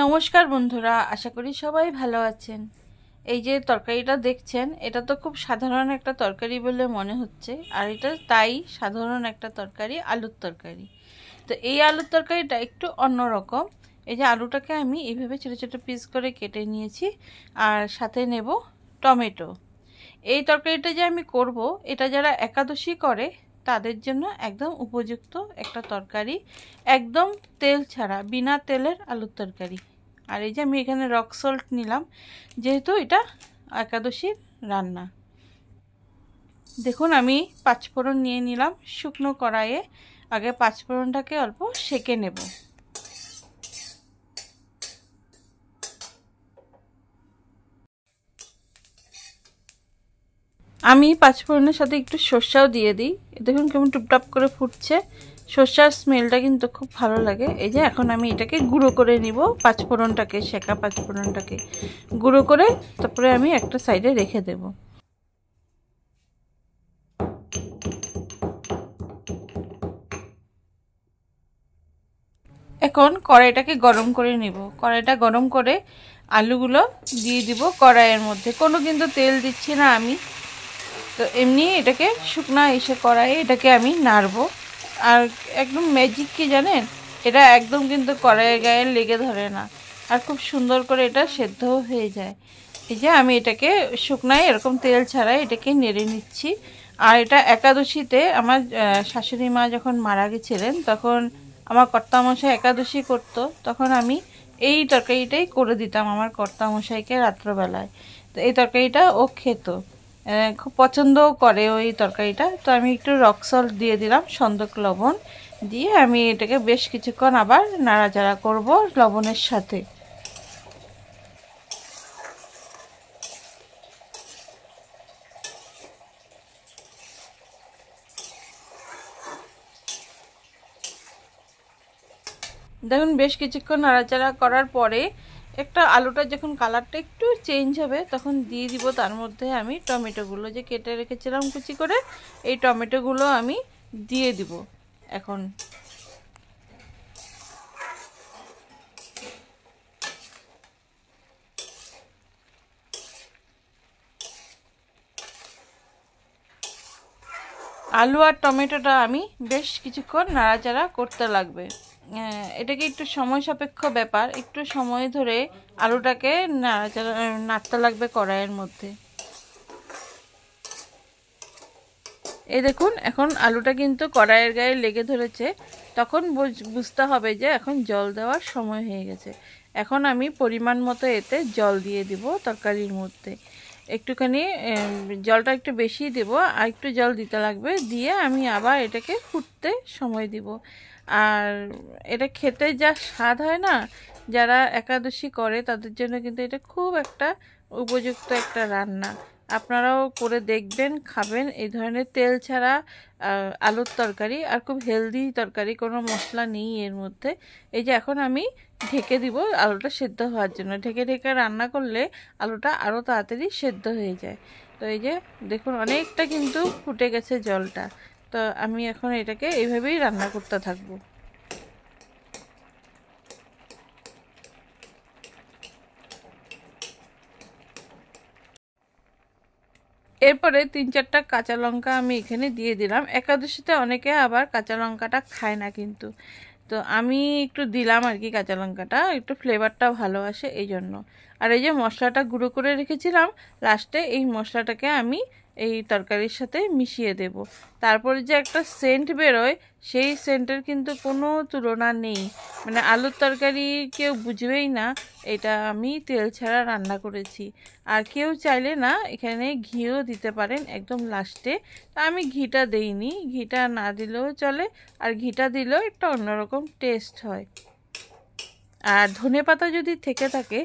নমস্কার বন্ধুরা, আশা করি সবাই ভালো আছেন। এই যে তরকারিটা দেখছেন, এটা তো খুব সাধারণ একটা তরকারি বলে মনে হচ্ছে, আর এটা তাই সাধারণ একটা তরকারি, আলুর তরকারি। তো এই আলুর তরকারিটা একটু অন্যরকম। এই যে আলুটাকে আমি এইভাবে ছোটো ছোটো পিস করে কেটে নিয়েছি, আর সাথে নেব টমেটো। এই তরকারিটা যে আমি করব, এটা যারা একাদশী করে তাদের জন্য একদম উপযুক্ত একটা তরকারি, একদম তেল ছাড়া, বিনা তেলের আলুর তরকারি। আর এই যে আমি এখানে রক সল্ট নিলাম, যেহেতু এটা একাদশীর রান্না। দেখুন, আমি পাঁচফোড়ন নিয়ে নিলাম শুকনো কড়াইয়ে। আগে পাঁচফোড়নটাকে অল্প সেঁকে নেব। আমি পাঁচফোড়নের সাথে একটু সর্ষাও দিয়ে দিই। দেখুন কেমন টুপটাপ করে ফুটছে, সর্ষার স্মেলটা কিন্তু খুব ভালো লাগে। এই যে এখন আমি এটাকে গুঁড়ো করে নিব, পাঁচফোড়নটাকে, সেঁকা পাঁচফোড়নটাকে গুঁড়ো করে তারপরে আমি একটা সাইডে রেখে দেব। এখন কড়াইটাকে গরম করে নিব। কড়াইটা গরম করে আলুগুলো দিয়ে দিব কড়াইয়ের মধ্যে। কোনো কিন্তু তেল দিচ্ছি না আমি, তো এমনি এটাকে শুকনা এসে কড়াইয়ে এটাকে আমি নাড়বো। আর একদম ম্যাজিক কি জানেন, এটা একদম কিন্তু কড়াইয়ের গায়ে লেগে ধরে না, আর খুব সুন্দর করে এটা সেদ্ধও হয়ে যায়। এই যে আমি এটাকে শুকনায় এরকম তেল ছাড়াই এটাকে নেড়ে নিচ্ছি। আর এটা একাদশীতে আমার শাশুড়ি মা যখন মারা গেছিলেন, তখন আমার কর্তামশাই একাদশী করতো, তখন আমি এই তরকারিটাই করে দিতাম আমার কর্তামশাইকে রাত্রবেলায়। তো এই তরকারিটা ও খেত, খুব পছন্দও করে ওই তরকারিটা। তো আমি একটু রক সল্ট দিয়ে দিলাম, সন্দক লবণ দিয়ে আমি এটাকে বেশ কিছুক্ষণ আবার নাড়াচাড়া করব লবণের সাথে। দেখুন বেশ কিছুক্ষণ নাড়াচাড়া করার পরে একটা আলুটা যখন কালারটা একটু চেঞ্জ হবে, তখন দিয়ে দিব তার মধ্যে আমি টমেটোগুলো যে কেটে রেখেছিলাম কুচি করে, এই টমেটোগুলো আমি দিয়ে দিব এখন। আলু আর টমেটোটা আমি বেশ কিছুক্ষণ নাড়াচাড়া করতে লাগবে। এটাকে একটু সময় সাপেক্ষ ব্যাপার, একটু সময় ধরে আলুটাকে নাড়াচাড়া নাড়তে লাগবে কড়াইয়ের মধ্যে। এই দেখুন, এখন আলুটা কিন্তু কড়াইয়ের গায়ে লেগে ধরেছে, তখন বুঝতে হবে যে এখন জল দেওয়ার সময় হয়ে গেছে। এখন আমি পরিমাণ মতো এতে জল দিয়ে দিব তরকারির মধ্যে। একটুখানি জলটা একটু বেশি দেব, আর একটু জল দিতে লাগবে, দিয়ে আমি আবার এটাকে ফুটতে সময় দিব। আর এটা খেতে যা স্বাদ হয় না, যারা একাদশী করে তাদের জন্য কিন্তু এটা খুব একটা উপযুক্ত একটা রান্না। আপনারাও করে দেখবেন, খাবেন। এই ধরনের তেল ছাড়া আলুর তরকারি, আর খুব হেলদি তরকারি, কোনো মশলা নেই এর মধ্যে। এই যে এখন আমি ঢেকে দিব আলুটা সেদ্ধ হওয়ার জন্য। ঢেকে ঢেকে রান্না করলে আলুটা আরও তাড়াতাড়ি সেদ্ধ হয়ে যায়। তো এই যে দেখুন, অনেকটা কিন্তু ফুটে গেছে জলটা। তো আমি এখন এটাকে এইভাবেই রান্না করতে থাকবো। এরপরে 3-4টা কাঁচা লঙ্কা আমি এখানে দিয়ে দিলাম। একাদশীতে অনেকে আবার কাঁচা লঙ্কাটা খায় না কিন্তু, তো আমি একটু দিলাম আর কি, কাঁচা লঙ্কাটা একটু ফ্লেভারটা ভালো আসে এই জন্য। আর এই যে মশলাটা গুঁড়ো করে রেখেছিলাম, লাস্টে এই মশলাটাকে আমি এই তরকারির সাথে মিশিয়ে দেব। তারপরে যে একটা সেন্ট বেরোয়, সেই সেন্টের কিন্তু কোনো তুলনা নেই। মানে আলুর তরকারি কেউ বুঝবেই না এটা আমি তেল ছাড়া রান্না করেছি। আর কেউ চাইলে না এখানে ঘিও দিতে পারেন একদম লাস্টে। তা আমি ঘিটা দেইনি, ঘিটা না দিলেও চলে, আর ঘিটা দিলেও একটা অন্যরকম টেস্ট হয়। আর ধনেপাতা যদি থেকে থাকে,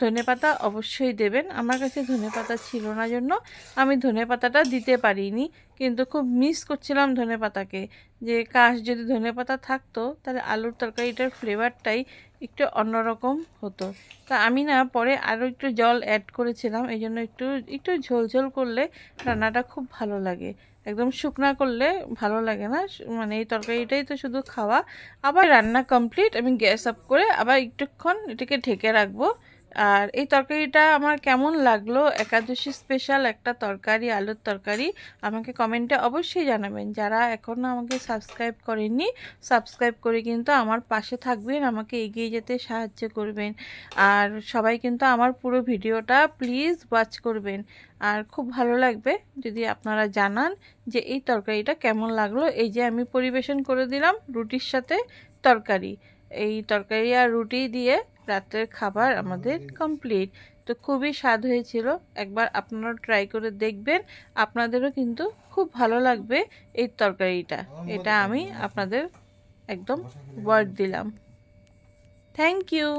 ধনেপাতা অবশ্যই দেবেন। আমার কাছে ধনেপাতা ছিল না জন্য আমি ধনেপাতাটা দিতে পারিনি, কিন্তু খুব মিস করছিলাম ধনেপাতাকে। যে কাশ যদি ধনেপাতা থাকতো, তাহলে আলুর তরকারিটার ফ্লেভারটাই একটু অন্যরকম হতো। তা আমি না পরে আরও একটু জল অ্যাড করেছিলাম, এই জন্য একটু একটু ঝোল ঝোল করলে রান্নাটা খুব ভালো লাগে। একদম শুকনা করলে ভালো লাগে না, মানে এই তরকারিটাই তো শুধু খাওয়া। আবার রান্না কমপ্লিট, আমি গ্যাস অফ করে আবার একটুক্ষণ এটাকে ঢেকে রাখবো। আর এই তরকারিটা আমার কেমন লাগলো, একাদশী স্পেশাল একটা তরকারি, আলুর তরকারি, আমাকে কমেন্টে অবশ্যই জানাবেন। যারা এখনও আমাকে সাবস্ক্রাইব করেননি, সাবস্ক্রাইব করে কিন্তু আমার পাশে থাকবেন, আমাকে এগিয়ে যেতে সাহায্য করবেন। আর সবাই কিন্তু আমার পুরো ভিডিওটা প্লিজ ওয়াচ করবেন। আর খুব ভালো লাগবে যদি আপনারা জানান যে এই তরকারিটা কেমন লাগলো। এই যে আমি পরিবেশন করে দিলাম রুটির সাথে তরকারি, এই তরকারি আর রুটি দিয়ে রাতের খাবার আমাদের কমপ্লিট। তো খুবই স্বাদ হয়েছিল, একবার আপনারা ট্রাই করে দেখবেন, আপনাদেরও কিন্তু খুব ভালো লাগবে এই তরকারিটা। এটা আমি আপনাদের একদম ওয়ার্ড দিলাম। Thank you.